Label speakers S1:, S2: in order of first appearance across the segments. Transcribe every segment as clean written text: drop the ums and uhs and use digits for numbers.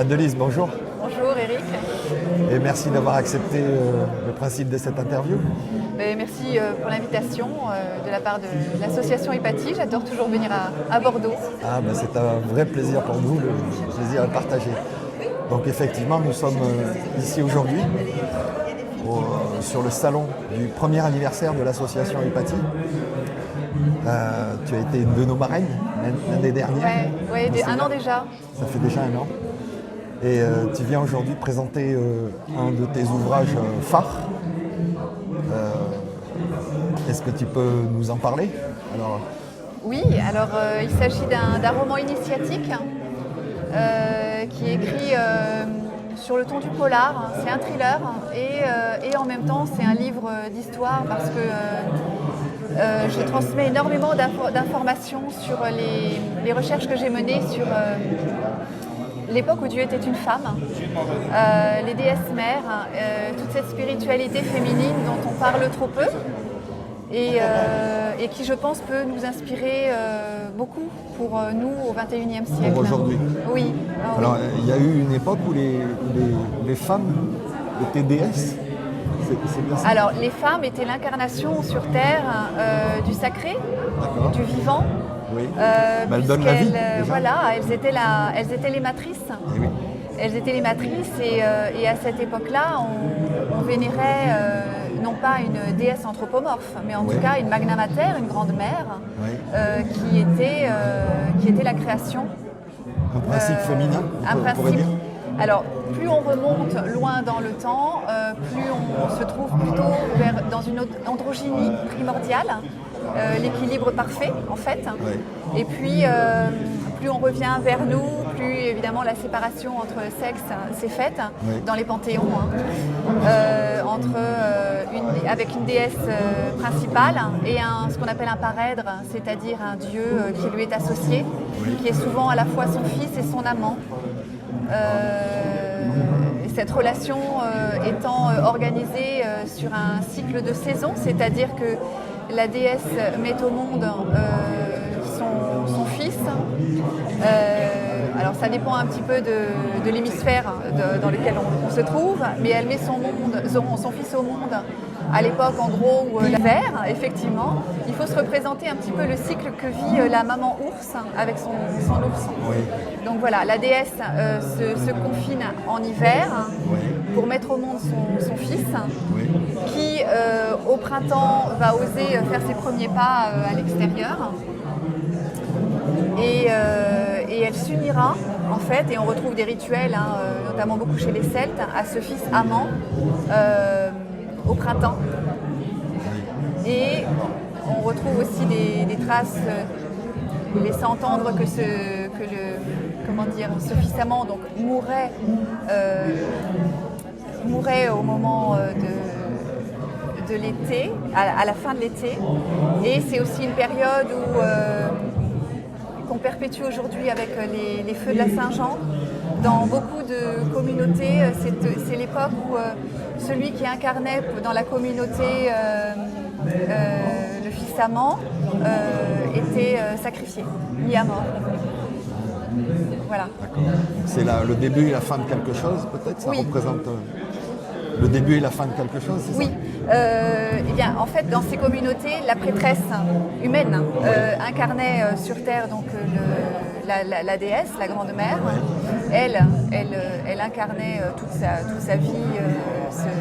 S1: Adelise, bonjour.
S2: Bonjour Eric.
S1: Et merci d'avoir accepté le principe de cette interview.
S2: Merci pour l'invitation de la part de l'association Epathie. J'adore toujours venir à Bordeaux.
S1: C'est un vrai plaisir pour nous, le plaisir à le partager. Donc effectivement, nous sommes ici aujourd'hui sur le salon du premier anniversaire de l'association Epathie. Tu as été une de nos marraines l'année dernière.
S2: Oui, un an déjà.
S1: Ça fait déjà un an. Et tu viens aujourd'hui présenter un de tes ouvrages phares. Est-ce que tu peux nous en parler?
S2: Oui, il s'agit d'un roman initiatique qui est écrit sur le ton du polar. C'est un thriller et en même temps c'est un livre d'histoire parce que je transmets énormément d'informations sur les recherches que j'ai menées sur l'époque où Dieu était une femme, les déesses mères, toute cette spiritualité féminine dont on parle trop peu et qui, je pense, peut nous inspirer beaucoup pour nous au XXIe siècle.
S1: Pour aujourd'hui.
S2: Oui.
S1: Alors, il y a eu une époque où les femmes étaient déesses. C'est bien ça.
S2: Alors, les femmes étaient l'incarnation sur Terre du sacré, du vivant.
S1: Oui. Elles donnent la vie.
S2: Voilà, elles étaient les matrices.
S1: Et oui.
S2: Elles étaient les matrices et à cette époque-là, on vénérait non pas une déesse anthropomorphe, mais en tout cas une magna mater, une grande mère, qui était la création.
S1: Un principe féminin, on pourrait dire.
S2: Alors, plus on remonte loin dans le temps, plus on se trouve plutôt dans une androgynie primordiale, l'équilibre parfait en fait. Oui. Et puis, plus on revient vers nous, plus évidemment la séparation entre sexes s'est faite dans les panthéons, avec une déesse principale et ce qu'on appelle un parèdre, c'est-à-dire un dieu qui lui est associé, qui est souvent à la fois son fils et son amant. Cette relation étant organisée sur un cycle de saisons, c'est-à-dire que la déesse met au monde son fils. Alors ça dépend un petit peu de l'hémisphère dans lequel on se trouve, mais elle met son fils au monde à l'époque en gros où l'hiver, effectivement. Il faut se représenter un petit peu le cycle que vit la maman ours avec son ours. Oui. Donc voilà, la déesse se confine en hiver pour mettre au monde son fils qui au printemps va oser faire ses premiers pas à l'extérieur. Et elle s'unira en fait, et on retrouve des rituels, notamment beaucoup chez les Celtes, à ce fils amant au printemps. Et on retrouve aussi des traces laissant entendre que ce fils amant donc, mourait au moment de l'été, à la fin de l'été. Et c'est aussi une période qu'on perpétue aujourd'hui avec les feux de la Saint-Jean. Dans beaucoup de communautés, c'est l'époque où celui qui incarnait dans la communauté le fils amant était sacrifié, mis à mort. Voilà.
S1: D'accord. C'est le début et la fin de quelque chose, peut-être? Ça représente le début et la fin de quelque chose, c'est ça?
S2: Oui. Eh bien, en fait, dans ces communautés, la prêtresse humaine incarnait sur Terre donc, la déesse, la grande mère. Elle incarnait toute sa vie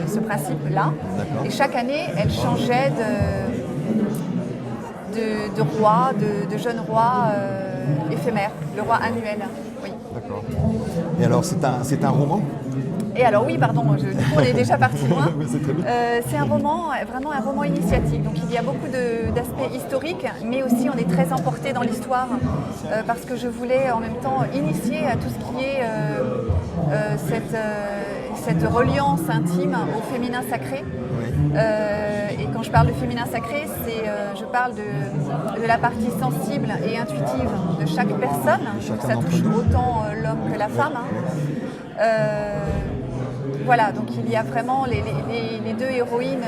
S2: ce principe-là. D'accord. Et chaque année, elle changeait de roi, de jeune roi éphémère, le roi annuel. Oui.
S1: D'accord. Et alors, c'est un roman?
S2: Et alors oui, pardon, on est déjà parti loin.
S1: C'est très bien.
S2: C'est un roman, vraiment un roman initiatique. Donc il y a beaucoup d'aspects historiques, mais aussi on est très emporté dans l'histoire parce que je voulais en même temps initier à tout ce qui est cette reliance intime au féminin sacré. Oui. Et quand je parle de féminin sacré, je parle de la partie sensible et intuitive de chaque personne. Ça touche autant l'homme que la femme. Voilà, donc il y a vraiment les deux héroïnes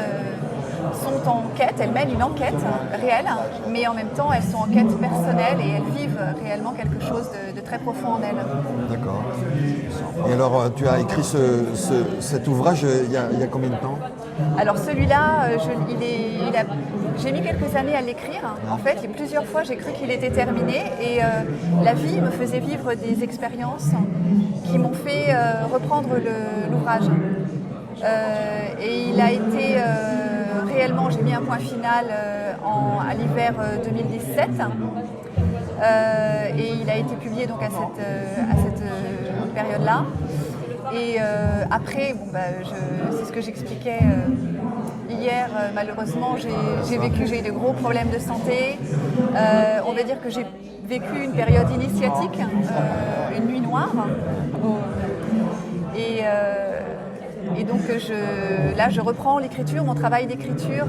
S2: sont en quête, elles mènent une enquête réelle, mais en même temps elles sont en quête personnelle et elles vivent réellement quelque chose de très profond en elles.
S1: D'accord. Et alors, tu as écrit cet ouvrage il y a combien de temps?
S2: Alors celui-là, j'ai mis quelques années à l'écrire. En fait, plusieurs fois j'ai cru qu'il était terminé et la vie me faisait vivre des expériences qui m'ont fait reprendre l'ouvrage. Et il a été réellement, j'ai mis un point final à l'hiver 2017 et il a été publié donc à cette période-là. Et après, c'est ce que j'expliquais hier, malheureusement j'ai eu de gros problèmes de santé. On va dire que j'ai vécu une période initiatique, une nuit noire. Et donc là je reprends l'écriture, mon travail d'écriture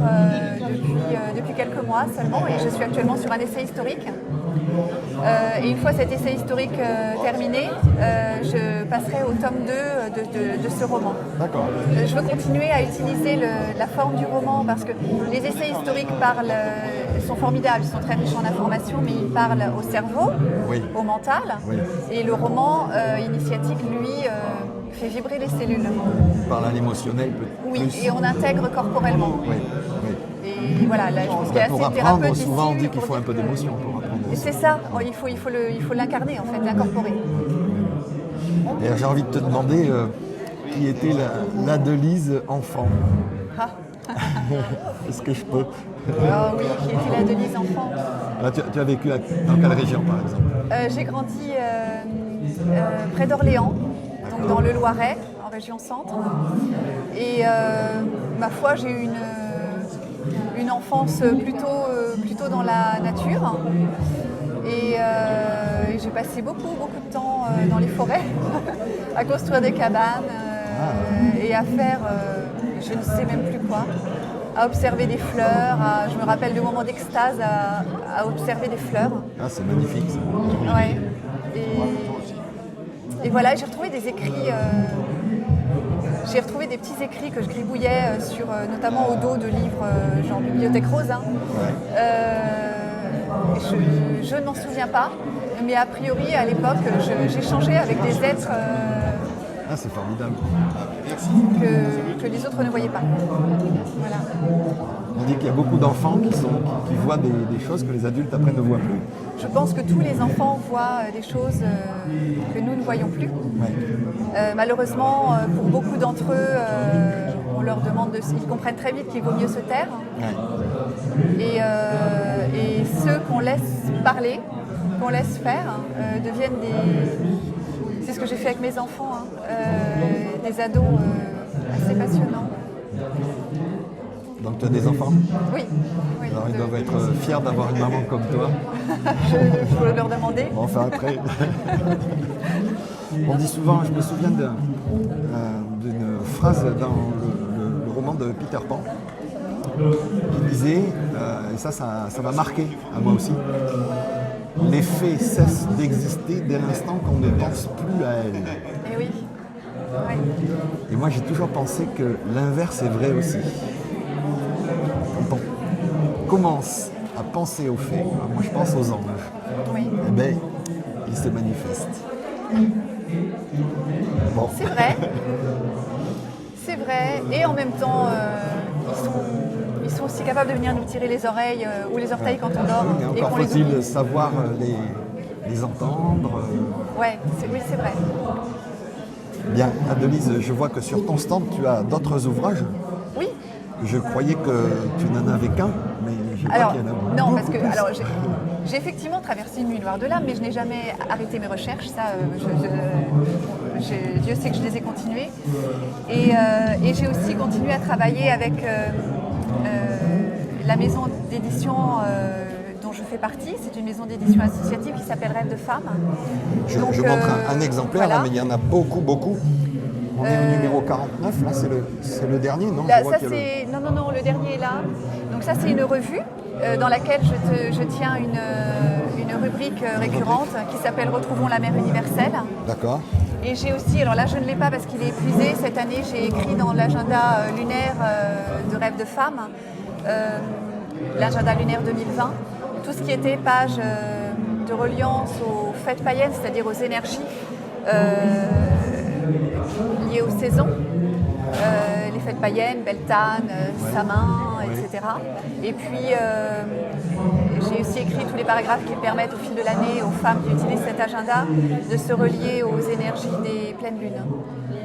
S2: depuis quelques mois seulement et je suis actuellement sur un essai historique. Et une fois cet essai historique terminé, je passerai au tome 2 de ce roman.
S1: D'accord.
S2: Je veux continuer à utiliser la forme du roman parce que les essais historiques sont formidables, ils sont très riches en informations, mais ils parlent au cerveau,
S1: oui,
S2: au mental. Oui. Et le roman initiatique, lui, fait vibrer les cellules.
S1: Il parle à l'émotionnel peut-être.
S2: Oui, et on intègre corporellement.
S1: Oui, oui.
S2: Et voilà, là, je pense qu'il y a
S1: pour
S2: assez de
S1: apprendre,
S2: thérapeutes
S1: souvent on
S2: ici
S1: dit qu'il faut un peu d'émotion pour apprendre.
S2: C'est ça, il faut l'incarner en fait, l'incorporer.
S1: Et j'ai envie de te demander qui était la Delise enfant.
S2: Ah.
S1: Est-ce que je peux?
S2: Ah oui, qui était la Delise enfant.
S1: Là, tu as vécu dans quelle région par exemple?
S2: J'ai grandi près d'Orléans, donc dans le Loiret, en région centre. Et ma foi, j'ai eu une enfance plutôt dans la nature. Et j'ai passé beaucoup de temps dans les forêts, à construire des cabanes et à faire, je ne sais même plus quoi, à observer des fleurs. Je me rappelle de moments d'extase à observer des fleurs.
S1: Ah, c'est magnifique ça.
S2: Ouais. Et voilà, j'ai retrouvé des écrits. J'ai retrouvé des petits écrits que je gribouillais notamment au dos de livres genre Bibliothèque Rose. Hein. Ouais. Je ne m'en souviens pas, mais a priori à l'époque j'échangeais avec des êtres
S1: ah, c'est formidable.
S2: Que les autres ne voyaient pas. Voilà.
S1: On dit qu'il y a beaucoup d'enfants qui voient des choses que les adultes après ne voient plus.
S2: Je pense que tous les enfants voient des choses que nous ne voyons plus. Ouais. Malheureusement, pour beaucoup d'entre eux, on leur demande ils comprennent très vite qu'il vaut mieux se taire. Ouais. Et ceux qu'on laisse parler, qu'on laisse faire, deviennent c'est ce que j'ai fait avec mes enfants, des ados assez passionnants.
S1: Donc tu as des enfants?
S2: Oui.
S1: Alors ils doivent être fiers d'avoir une maman comme toi.
S2: Je peux leur demander.
S1: Bon, enfin après. On dit souvent, je me souviens d'une phrase dans le roman de Peter Pan qui disait, et ça m'a marqué à moi aussi, les faits cessent d'exister dès l'instant qu'on ne pense plus à elles.
S2: Et oui. Ouais.
S1: Et moi j'ai toujours pensé que l'inverse est vrai aussi. Quand on commence à penser aux faits, moi je pense aux anges, oui. Eh bien ils se manifestent. Bon.
S2: C'est vrai. C'est vrai. Et en même temps, ils sont aussi capables de venir nous tirer les oreilles ou les orteils quand on dort.
S1: Et encore faut-il savoir les entendre.
S2: Ouais, oui, c'est vrai.
S1: Bien, Adelise, je vois que sur ton stand, tu as d'autres ouvrages.
S2: Oui.
S1: Je croyais que tu n'en avais qu'un, mais je vois qu'il y en a beaucoup.
S2: Non, parce que j'ai effectivement traversé une nuit noire de l'âme, mais je n'ai jamais arrêté mes recherches. Ça, Dieu sait que je les ai continuées. Et j'ai aussi continué à travailler avec la maison d'édition dont je fais partie. C'est une maison d'édition associative qui s'appelle Rêve de Femmes.
S1: Je montre un exemplaire, voilà. Là, mais il y en a beaucoup. On est au numéro 49, là c'est le dernier, non?
S2: Là, Non, le dernier est là. Donc ça c'est une revue dans laquelle je tiens une rubrique récurrente qui s'appelle Retrouvons la mère universelle.
S1: D'accord.
S2: Et j'ai aussi, alors là je ne l'ai pas parce qu'il est épuisé, cette année j'ai écrit dans l'agenda lunaire de Rêve de Femmes l'agenda lunaire 2020, tout ce qui était page de reliance aux fêtes païennes, c'est-à-dire aux énergies liées aux saisons. Les fêtes païennes, Beltane, Samin, etc. Et puis j'ai aussi écrit tous les paragraphes qui permettent au fil de l'année aux femmes qui utilisent cet agenda de se relier aux énergies des pleines lunes.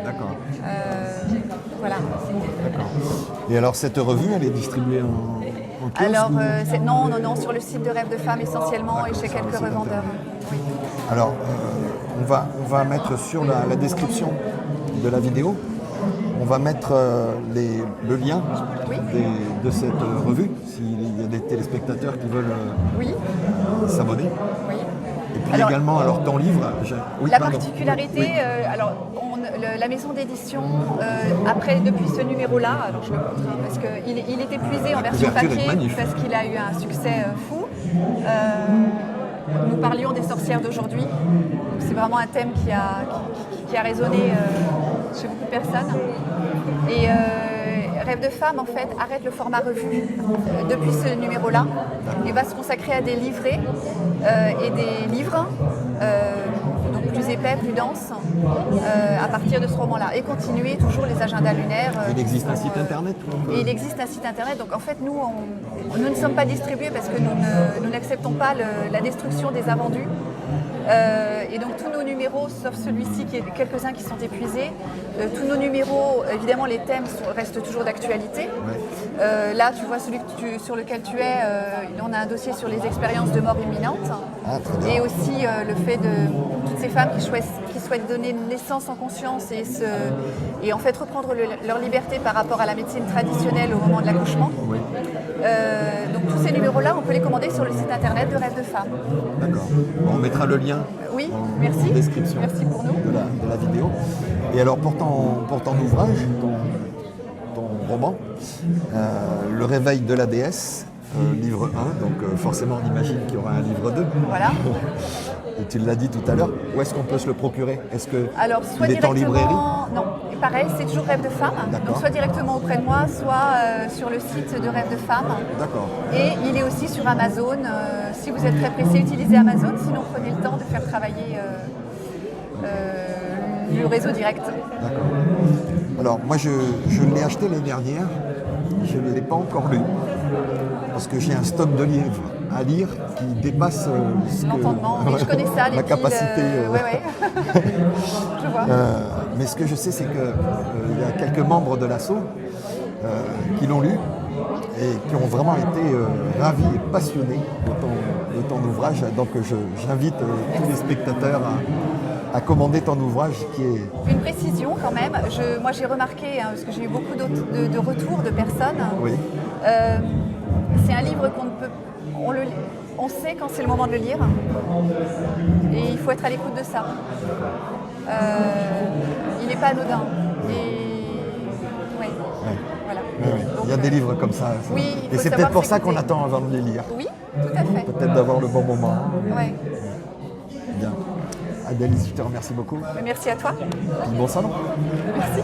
S1: D'accord.
S2: Voilà.
S1: D'accord. Et alors cette revue, elle est distribuée en kiosque
S2: Alors
S1: ou...
S2: non, sur le site de Rêve de Femmes essentiellement et chez quelques revendeurs. Oui.
S1: Alors on va mettre sur la description de la vidéo, on va mettre le lien de cette revue, s'il y a des téléspectateurs qui veulent s'abonner.
S2: Oui.
S1: Et puis également, alors ton livre...
S2: La particularité, la maison d'édition, depuis ce numéro-là, alors je le montre parce qu'il est épuisé en version papier parce qu'il a eu un succès fou. Nous parlions des sorcières d'aujourd'hui. C'est vraiment un thème qui a résonné chez beaucoup de personnes. Et Rêve de Femme, en fait, arrête le format revue depuis ce numéro-là et va se consacrer à des livrets et des livres, donc plus épais, plus denses, à partir de ce roman-là. Et continuer toujours les agendas lunaires.
S1: Il existe un site internet
S2: Et il existe un site internet. Donc en fait, nous ne sommes pas distribués parce que nous n'acceptons pas la destruction des invendus. Et donc tous nos numéros, sauf celui-ci, quelques-uns qui sont épuisés, tous nos numéros, évidemment les thèmes restent toujours d'actualité. Ouais. Là, tu vois celui sur lequel tu es, on a un dossier sur les expériences de mort imminente. Ah, et aussi le fait de toutes ces femmes qui souhaitent donner naissance en conscience et en fait reprendre leur liberté par rapport à la médecine traditionnelle au moment de l'accouchement. Oui. Donc tous ces numéros-là, on peut les commander sur le site internet de Rêve de Femme.
S1: D'accord. On mettra le lien en description
S2: pour nous.
S1: De la vidéo. Et alors pour ton ouvrage, ton roman, Le réveil de la déesse, livre 1, donc forcément on imagine qu'il y aura un livre 2.
S2: Voilà.
S1: Et tu l'as dit tout à l'heure, où est-ce qu'on peut se le procurer? Est-ce qu'il est en librairie?
S2: Non, pareil, c'est toujours Rêve de Femme. Donc soit directement auprès de moi, soit sur le site de Rêve de Femme.
S1: D'accord.
S2: Et il est aussi sur Amazon. Si vous êtes très pressé, utilisez Amazon. Sinon, prenez le temps de faire travailler le réseau direct.
S1: D'accord. Alors moi, je l'ai acheté l'année dernière. Je ne l'ai pas encore lu. Parce que j'ai un stock de livres à lire qui dépasse
S2: l'entendement. Je connais ça,
S1: ma capacité.
S2: Ouais. Je vois.
S1: Mais ce que je sais, c'est qu'il y a quelques membres de l'assaut qui l'ont lu et qui ont vraiment été ravis et passionnés de ton ouvrage. Donc j'invite tous les spectateurs à commander ton ouvrage qui est...
S2: Une précision quand même, moi j'ai remarqué, parce que j'ai eu beaucoup de retours de personnes, c'est un livre qu'on ne peut... On sait quand c'est le moment de le lire et il faut être à l'écoute de ça. Il n'est pas anodin. Voilà.
S1: Donc, il y a des livres comme ça.
S2: Oui,
S1: et c'est peut-être pour ça qu'on attend avant de les lire.
S2: Oui, tout à fait.
S1: Peut-être d'avoir le bon moment.
S2: Ouais.
S1: Bien. Adèle, je te remercie beaucoup.
S2: Merci à toi.
S1: Et bon salon.
S2: Merci.